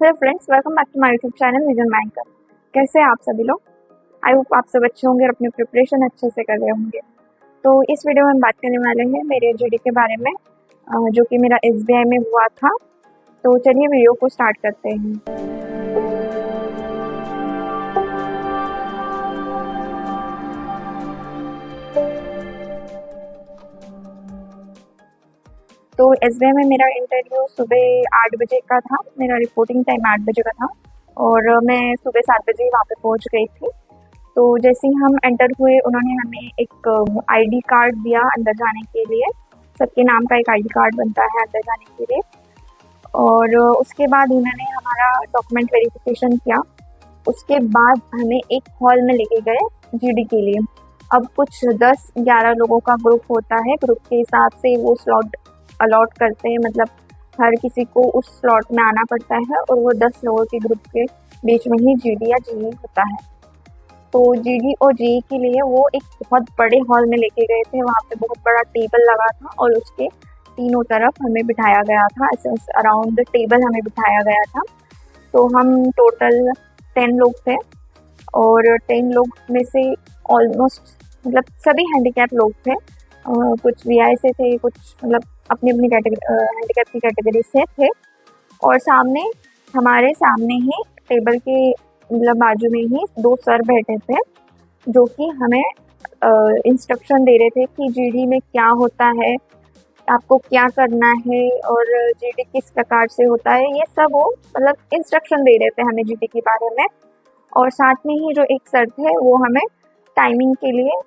Hello friends, welcome back to my YouTube channel vision banker. कैसे हैं आप सभी लोग? आई होप आप सब अच्छे होंगे और अपनी प्रिपरेशन अच्छे से कर रहे होंगे। तो इस वीडियो में हम बात करने वाले हैं मेरे जीडी के बारे में, जो कि मेरा एसबीआई में हुआ था। तो चलिए वीडियो को स्टार्ट करते हैं। तो एसबीआई में मेरा इंटरव्यू सुबह 8 बजे का था। मेरा रिपोर्टिंग टाइम 8 बजे का था और मैं सुबह 7 बजे वहाँ पे पहुँच गई थी। तो जैसे ही हम एंटर हुए, उन्होंने हमें एक आईडी कार्ड दिया अंदर जाने के लिए। सबके नाम का एक आईडी कार्ड बनता है अंदर जाने के लिए। और उसके बाद उन्होंने हमारा डॉक्यूमेंट वेरिफिकेशन किया। उसके बाद हमें एक हॉल में लेके गए जीडी के लिए। अब कुछ 10-11 लोगों का ग्रुप होता है। ग्रुप के हिसाब से वो स्लॉट अलॉट करते हैं, मतलब हर किसी को उस स्लॉट में आना पड़ता है और वो 10 लोगों के ग्रुप के बीच में ही जीडी या जीई होता है। तो जीडी और जीई के लिए वो एक बहुत बड़े हॉल में लेके गए थे। वहाँ पे बहुत बड़ा टेबल लगा था और उसके तीनों तरफ हमें बिठाया गया था। ऐसे अराउंड द टेबल हमें बिठाया गया था। तो हम टोटल 10 लोग थे और 10 लोग में से ऑलमोस्ट मतलब सभी हैंडीकैप लोग थे। कुछ वीआई से थे, कुछ मतलब अपनी अपनी हैंडीकैप की कैटेगरी से थे। और सामने हमारे सामने ही टेबल के मतलब बाजू में ही 2 सर बैठे थे, जो कि हमें इंस्ट्रक्शन दे रहे थे कि जीडी में क्या होता है, आपको क्या करना है और जीडी किस प्रकार से होता है। ये सब वो मतलब इंस्ट्रक्शन दे रहे थे हमें जीडी के बारे में। और साथ में ही जो एक सर थे वो हमें टाइमिंग के लिए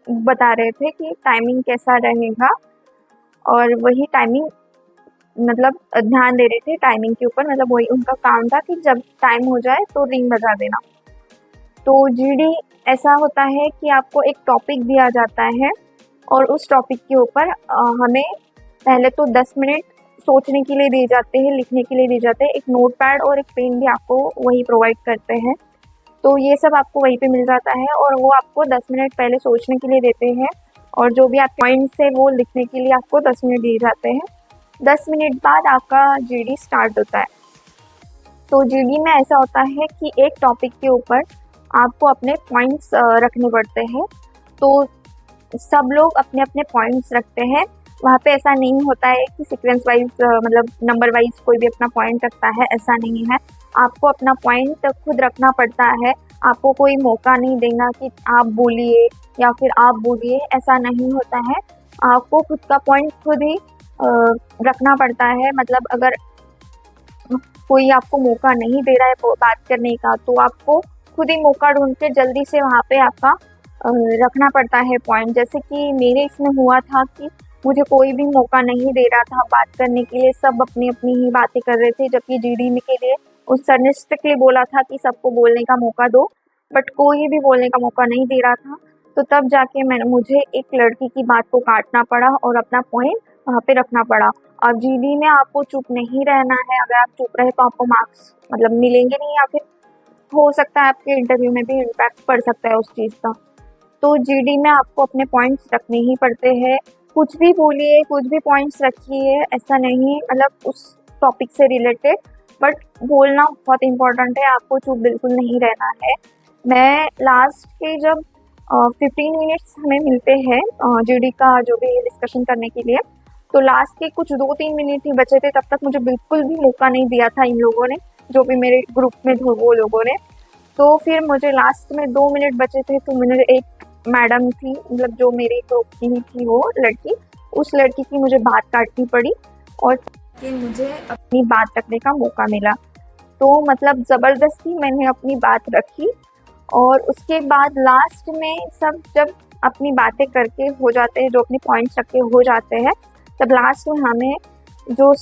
बता रहे थे कि टाइमिंग कैसा रहेगा। और वही टाइमिंग मतलब ध्यान दे रहे थे टाइमिंग के ऊपर। मतलब वही उनका काम था कि जब टाइम हो जाए तो रिंग बजा देना। तो जीडी ऐसा होता है कि आपको एक टॉपिक दिया जाता है और उस टॉपिक के ऊपर हमें पहले तो 10 मिनट सोचने के लिए दिए जाते हैं, लिखने के लिए दिए जाते हैं। एक नोटपैड और एक पेन भी आपको वही प्रोवाइड करते हैं। तो ये सब आपको वहीं पे मिल जाता है और वो आपको 10 मिनट पहले सोचने के लिए देते हैं और जो भी आप पॉइंट्स है वो लिखने के लिए आपको 10 मिनट दिए जाते हैं। 10 मिनट बाद आपका जीडी स्टार्ट होता है। तो जीडी में ऐसा होता है कि एक टॉपिक के ऊपर आपको अपने पॉइंट्स रखने पड़ते हैं। तो सब लोग अपने अपने पॉइंट्स रखते हैं। वहाँ पे ऐसा नहीं होता है कि सीक्वेंस वाइज मतलब नंबर वाइज कोई भी अपना पॉइंट रखता है, ऐसा नहीं है। आपको अपना पॉइंट खुद रखना पड़ता है। आपको कोई मौका नहीं देना कि आप बोलिए या फिर आप बोलिए, ऐसा नहीं होता है। आपको खुद का पॉइंट खुद ही रखना पड़ता है। मतलब अगर कोई आपको मौका नहीं दे रहा है बात करने का, तो आपको खुद ही मौका ढूंढ के जल्दी से वहाँ पे आपका रखना पड़ता है पॉइंट। जैसे कि मेरे इसमें हुआ था कि मुझे कोई भी मौका नहीं दे रहा था बात करने के लिए। सब अपनी अपनी ही बातें कर रहे थे, जबकि जीडी में के लिए उस सर ने स्ट्रिक्टली बोला था कि सबको बोलने का मौका दो, बट कोई भी बोलने का मौका नहीं दे रहा था। तो तब जाके मुझे एक लड़की की बात को काटना पड़ा और अपना पॉइंट वहाँ पे रखना पड़ा। अब जीडी में आपको चुप नहीं रहना है। अगर आप चुप रहे तो आपको मार्क्स मतलब मिलेंगे नहीं, या फिर हो सकता है आपके इंटरव्यू में भी इम्पैक्ट पड़ सकता है उस चीज़ का। तो जीडी में आपको अपने पॉइंट्स रखने ही पड़ते हैं। कुछ भी बोलिए, कुछ भी पॉइंट्स रखिए, ऐसा नहीं, मतलब उस टॉपिक से रिलेटेड, बट बोलना बहुत इम्पोर्टेंट है। आपको चुप बिल्कुल नहीं रहना है। मैं लास्ट के जब 15 मिनट्स हमें मिलते हैं जीडी का जो भी डिस्कशन करने के लिए, तो लास्ट के कुछ 2-3 मिनट ही बचे थे। तब तक मुझे बिल्कुल भी मौका नहीं दिया था इन लोगों ने, जो भी मेरे ग्रुप में थे वो लोगों ने। तो फिर मुझे लास्ट में 2 मिनट बचे थे, तो मैंने एक मैडम थी, मतलब जो मेरे ग्रुप की ही थी वो लड़की, उस लड़की की मुझे बात काटनी पड़ी और कि मुझे अपनी बात रखने का मौका मिला। तो मतलब ज़बरदस्ती मैंने अपनी बात रखी। और उसके बाद लास्ट में सब जब अपनी बातें करके हो जाते हैं, जो अपने पॉइंट्स रख के हो जाते हैं, तब लास्ट में हमें जो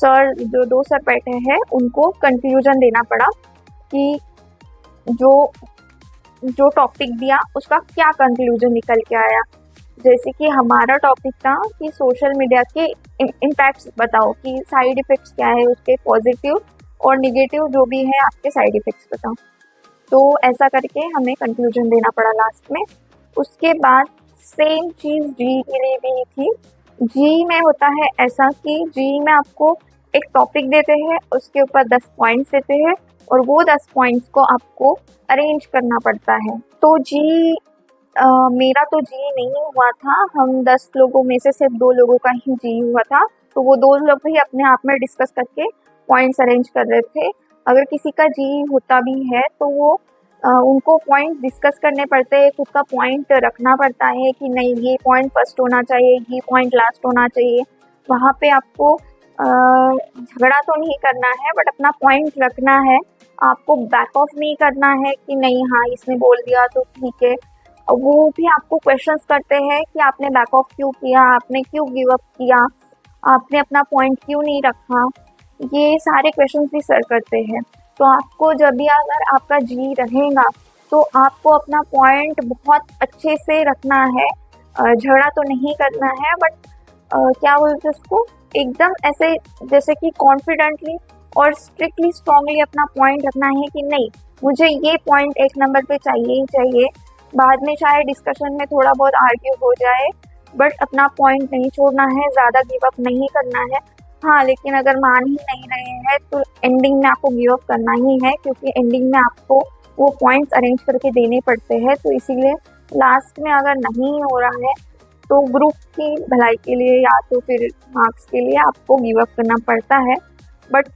2 सर बैठे हैं उनको कंक्लूजन देना पड़ा कि जो टॉपिक दिया उसका क्या कंक्लूजन निकल के आया। जैसे कि हमारा टॉपिक था कि सोशल मीडिया के इम्पैक्ट्स बताओ, कि साइड इफ़ेक्ट्स क्या है उसके, पॉजिटिव और निगेटिव जो भी है आपके साइड इफ़ेक्ट्स बताओ। तो ऐसा करके हमें कंक्लूजन देना पड़ा लास्ट में। उसके बाद सेम चीज़ जी के लिए भी थी। जी में होता है ऐसा कि जी में आपको एक टॉपिक देते हैं, उसके ऊपर 10 पॉइंट्स देते हैं और वो 10 पॉइंट्स को आपको अरेंज करना पड़ता है। तो जी मेरा तो जी नहीं हुआ था, हम 10 लोगों में से सिर्फ 2 लोगों का ही जी हुआ था। तो वो 2 लोग भी अपने आप में डिस्कस करके पॉइंट्स अरेंज कर रहे थे। अगर किसी का जी होता भी है तो वो उनको पॉइंट डिस्कस करने पड़ते हैं, खुद का पॉइंट रखना पड़ता है कि नहीं ये पॉइंट फर्स्ट होना चाहिए, ये पॉइंट लास्ट होना चाहिए। वहाँ पे आपको झगड़ा तो नहीं करना है बट अपना पॉइंट रखना है, आपको बैक ऑफ नहीं करना है कि नहीं हाँ इसने बोल दिया तो ठीक है। वो भी आपको क्वेश्चंस करते हैं कि आपने बैक ऑफ क्यों किया, आपने क्यों गिव अप किया, आपने अपना पॉइंट क्यों नहीं रखा, ये सारे क्वेश्चंस भी सर करते हैं। तो आपको जब भी अगर आपका जी रहेगा तो आपको अपना पॉइंट बहुत अच्छे से रखना है, झगड़ा तो नहीं करना है बट क्या बोलते हैं उसको, एकदम ऐसे जैसे कि कॉन्फिडेंटली और स्ट्रिक्टली स्ट्रांगली अपना पॉइंट रखना है कि नहीं मुझे ये पॉइंट 1 नंबर पे चाहिए ही चाहिए। बाद में चाहे डिस्कशन में थोड़ा बहुत आर्ग्यू हो जाए बट अपना पॉइंट नहीं छोड़ना है, ज़्यादा गिव अप नहीं करना है। हाँ, लेकिन अगर मान ही नहीं रहे हैं तो एंडिंग में आपको गिव अप करना ही है, क्योंकि एंडिंग में आपको वो पॉइंट्स अरेंज करके देने पड़ते हैं। तो इसीलिए लास्ट में अगर नहीं हो रहा है तो ग्रुप की भलाई के लिए या तो फिर मार्क्स के लिए आपको गिव अप करना पड़ता है। बट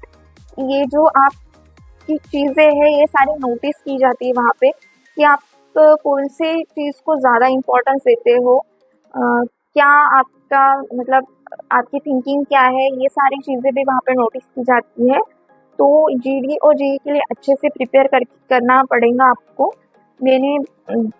ये जो आपकी चीज़ें हैं ये सारी नोटिस की जाती है वहाँ पे कि आप कौन सी चीज़ को ज़्यादा इम्पोर्टेंस देते हो, क्या आपका मतलब आपकी थिंकिंग क्या है, ये सारी चीज़ें भी वहाँ पे नोटिस की जाती है। तो जीडी और जेईई के लिए अच्छे से प्रिपेयर करना पड़ेगा आपको। मैंने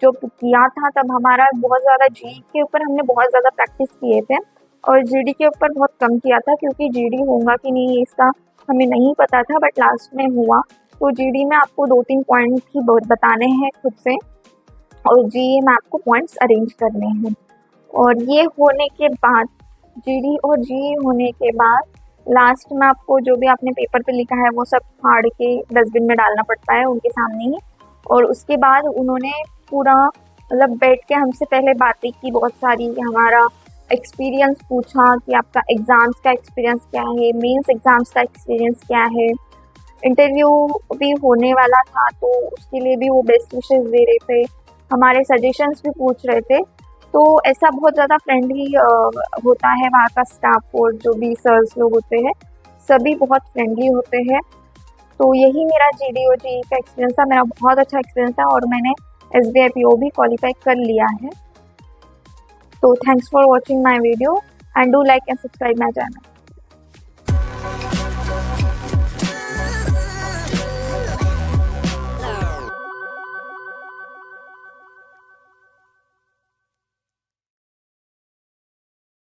जो किया था तब हमारा बहुत ज़्यादा जेईई के ऊपर हमने बहुत ज़्यादा प्रैक्टिस किए थे और जीडी के ऊपर बहुत कम किया था, क्योंकि जीडी होगा कि नहीं इसका हमें नहीं पता था बट लास्ट में हुआ। तो जीडी में आपको 2-3 पॉइंट ही बताने हैं खुद से और जेईई में आपको पॉइंट्स अरेंज करने हैं। और ये होने के बाद जीडी और जेईई होने के बाद लास्ट में आपको जो भी आपने पेपर पे लिखा है वो सब फाड़ के डस्टबिन में डालना पड़ता है उनके सामने ही। और उसके बाद उन्होंने पूरा मतलब बैठ के हमसे पहले बातें की, बहुत सारी हमारा एक्सपीरियंस पूछा कि आपका एग्ज़ाम्स का एक्सपीरियंस क्या है, मेंस एग्ज़ाम्स का एक्सपीरियंस क्या है। इंटरव्यू भी होने वाला था तो उसके लिए भी वो बेस्ट विशेस दे रहे थे, हमारे सजेशंस भी पूछ रहे थे। तो ऐसा बहुत ज़्यादा फ्रेंडली होता है वहाँ का स्टाफ और जो भी सर्स लोग होते हैं सभी बहुत फ्रेंडली होते हैं। तो यही मेरा जीडी और जेईई का एक्सपीरियंस था, मेरा बहुत अच्छा एक्सपीरियंस था और मैंने SBI PO भी क्वालिफाई कर लिया है। So thanks for watching my video and do like and subscribe my channel.